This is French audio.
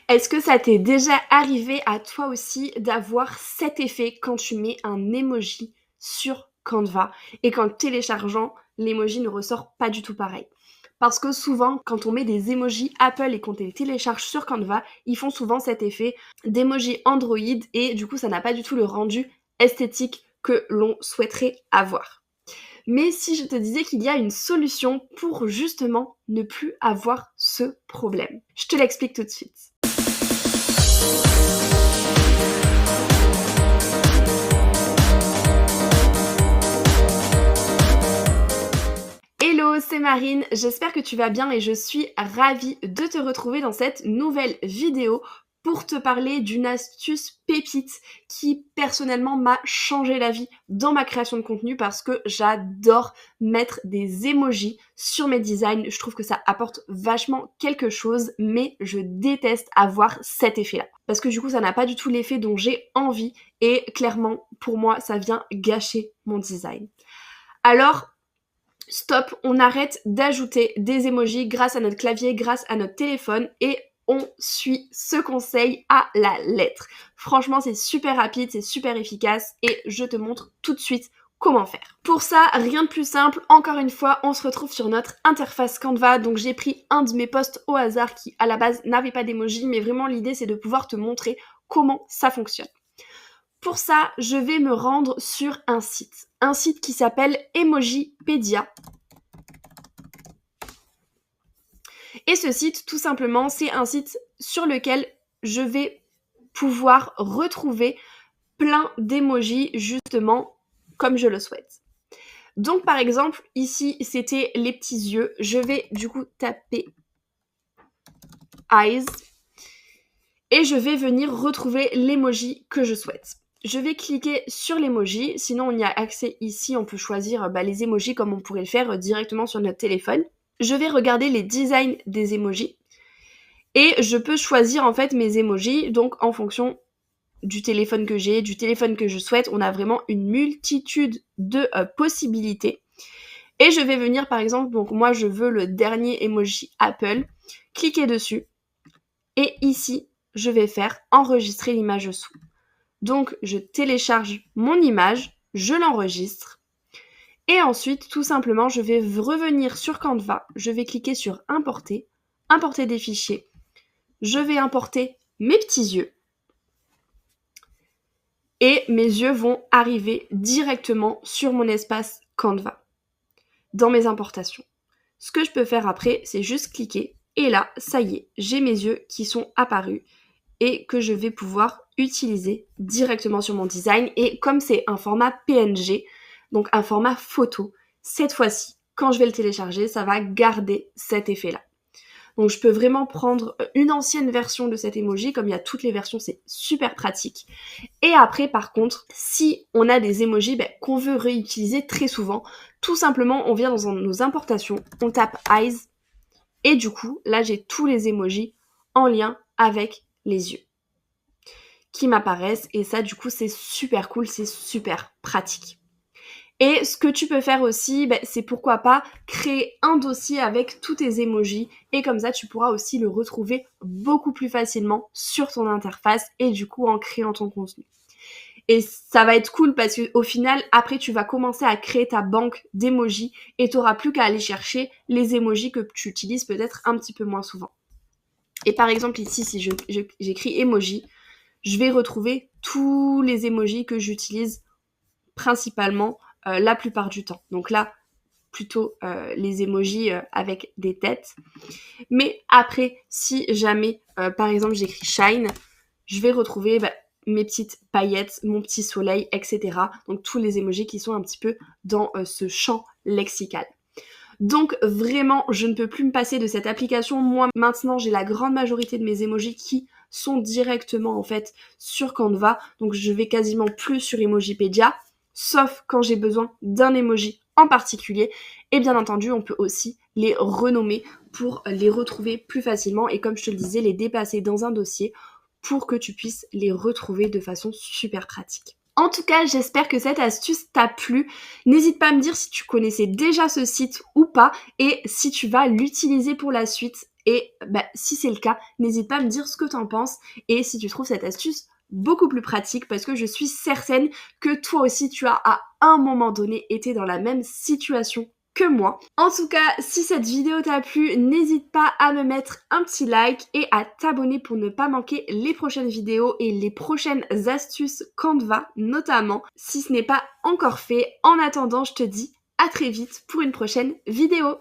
Est-ce que ça t'est déjà arrivé à toi aussi d'avoir cet effet quand tu mets un emoji sur Canva et qu'en téléchargeant, l'emoji ne ressort pas du tout pareil? Parce que souvent, quand on met des emojis Apple et qu'on les télécharge sur Canva, ils font souvent cet effet d'emoji Android et du coup, ça n'a pas du tout le rendu esthétique que l'on souhaiterait avoir. Mais si je te disais qu'il y a une solution pour justement ne plus avoir ce problème, je te l'explique tout de suite. Hello, c'est Marine, j'espère que tu vas bien et je suis ravie de te retrouver dans cette nouvelle vidéo pour te parler d'une astuce pépite qui personnellement m'a changé la vie dans ma création de contenu parce que j'adore mettre des emojis sur mes designs. Je trouve que ça apporte vachement quelque chose, mais je déteste avoir cet effet-là. Parce que du coup, ça n'a pas du tout l'effet dont j'ai envie et clairement, pour moi, ça vient gâcher mon design. Alors, stop, on arrête d'ajouter des emojis grâce à notre clavier, grâce à notre téléphone et on suit ce conseil à la lettre. Franchement, c'est super rapide, c'est super efficace et je te montre tout de suite comment faire. Pour ça, rien de plus simple, encore une fois, on se retrouve sur notre interface Canva. Donc j'ai pris un de mes posts au hasard qui à la base n'avait pas d'emoji, mais vraiment l'idée c'est de pouvoir te montrer comment ça fonctionne. Pour ça, je vais me rendre sur un site qui s'appelle Emojipedia. Et ce site, tout simplement, c'est un site sur lequel je vais pouvoir retrouver plein d'émojis, justement, comme je le souhaite. Donc, par exemple, ici, c'était les petits yeux. Je vais, du coup, taper eyes et je vais venir retrouver l'emoji que je souhaite. Je vais cliquer sur l'emoji, sinon on y a accès ici, on peut choisir les emojis comme on pourrait le faire directement sur notre téléphone. Je vais regarder les designs des emojis et je peux choisir en fait mes emojis, donc en fonction du téléphone que j'ai, du téléphone que je souhaite, on a vraiment une multitude de possibilités. Et je vais venir par exemple, donc moi je veux le dernier emoji Apple, cliquer dessus et ici je vais faire enregistrer l'image sous. Donc je télécharge mon image, je l'enregistre et ensuite tout simplement je vais revenir sur Canva, je vais cliquer sur importer des fichiers, je vais importer mes petits yeux et mes yeux vont arriver directement sur mon espace Canva dans mes importations. Ce que je peux faire après, c'est juste cliquer et là, ça y est, j'ai mes yeux qui sont apparus et que je vais pouvoir utiliser directement sur mon design. Et comme c'est un format PNG, donc un format photo, cette fois-ci, quand je vais le télécharger, ça va garder cet effet-là. Donc je peux vraiment prendre une ancienne version de cet emoji, comme il y a toutes les versions, c'est super pratique. Et après, par contre, si on a des emojis qu'on veut réutiliser très souvent, tout simplement, on vient dans nos importations, on tape eyes, et du coup, là, j'ai tous les emojis en lien avec les yeux qui m'apparaissent, et ça, du coup, c'est super cool, c'est super pratique. Et ce que tu peux faire aussi, c'est pourquoi pas créer un dossier avec tous tes emojis et comme ça tu pourras aussi le retrouver beaucoup plus facilement sur ton interface et du coup en créant ton contenu. Et ça va être cool parce qu'au final, après tu vas commencer à créer ta banque d'emojis et tu n'auras plus qu'à aller chercher les emojis que tu utilises peut-être un petit peu moins souvent. Et par exemple ici, si j'écris emoji, je vais retrouver tous les emojis que j'utilise principalement la plupart du temps. Donc là, plutôt les emojis avec des têtes. Mais après, si jamais, par exemple, j'écris shine, je vais retrouver mes petites paillettes, mon petit soleil, etc. Donc tous les emojis qui sont un petit peu dans ce champ lexical. Donc vraiment, je ne peux plus me passer de cette application. Moi, maintenant, j'ai la grande majorité de mes emojis qui sont directement en fait sur Canva. Donc je vais quasiment plus sur Emojipedia, sauf quand j'ai besoin d'un emoji en particulier. Et bien entendu, on peut aussi les renommer pour les retrouver plus facilement et comme je te le disais, les déplacer dans un dossier pour que tu puisses les retrouver de façon super pratique. En tout cas, j'espère que cette astuce t'a plu. N'hésite pas à me dire si tu connaissais déjà ce site ou pas et si tu vas l'utiliser pour la suite Et si c'est le cas, n'hésite pas à me dire ce que t'en penses et si tu trouves cette astuce beaucoup plus pratique, parce que je suis certaine que toi aussi tu as à un moment donné été dans la même situation que moi. En tout cas, si cette vidéo t'a plu, n'hésite pas à me mettre un petit like et à t'abonner pour ne pas manquer les prochaines vidéos et les prochaines astuces Canva notamment, si ce n'est pas encore fait. En attendant, je te dis à très vite pour une prochaine vidéo.